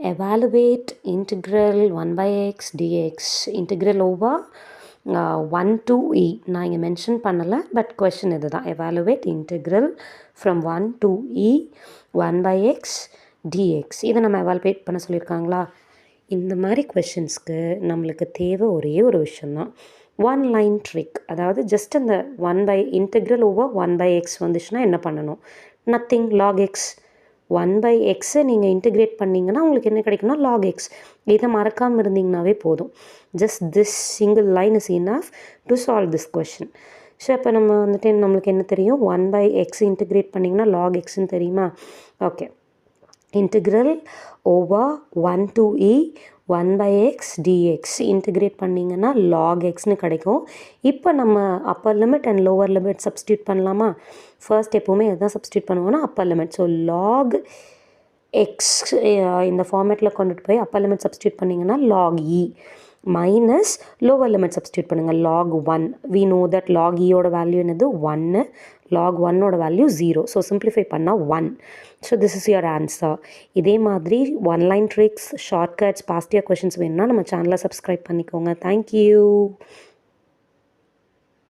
evaluate integral 1 by x dx integral over 1 to e. நான் இங்கே mention பண்ணலை, but question இது தான். evaluate integral from 1 to e 1 by x dx. இதை நம்ம evaluate பண்ண சொல்லியிருக்காங்களா? இந்த மாதிரி கொஷின்ஸ்க்கு நம்மளுக்கு தேவை ஒரே ஒரு விஷயந்தான், ஒன் லைன் ட்ரிக். அதாவது ஜஸ்ட் அந்த 1 by integral over 1 by x வந்துச்சுன்னா என்ன பண்ணணும்? Nothing, log x. 1 by xை நீங்கள் இன்டிகிரேட் பண்ணிங்கன்னா உங்களுக்கு என்ன கிடைக்கும்னா log x. இதை மறக்காமல் இருந்தீங்கன்னாவே போதும். Just this single line is enough to solve this question. So இப்போ நம்ம வந்துட்டு நம்மளுக்கு என்ன தெரியும்? 1 by x இன்டிகிரேட் பண்ணிங்கன்னா log xன்னு தெரியுமா? Okay, integral over 1 to e 1 by x dx integrate பண்ணிங்கன்னா log xன்னு கிடைக்கும். இப்போ நம்ம upper limit and lower limit substitute பண்ணலாமா? ஃபர்ஸ்ட் எப்போவுமே எதான் சப்ஸ்டியூட் பண்ணுவோன்னா upper limit. So log x இந்த ஃபார்மேட்டில் கொண்டுட்டு போய் அப்பர் லிமிட் சப்ஸ்டியூட் பண்ணிங்கன்னா log e minus lower limit substitute பண்ணுங்கள் log 1. we know that log ஈயோட வேல்யூ என்னது? 1. log 1ஓட வேல்யூ 0. ஸோ சிம்பிளிஃபை பண்ணால் 1. So this is your answer. இதே மாதிரி one line tricks, shortcuts, past year questions வேணும்னா நம்ம சேனலை சப்ஸ்கிரைப் பண்ணிக்கோங்க. தேங்க்யூ.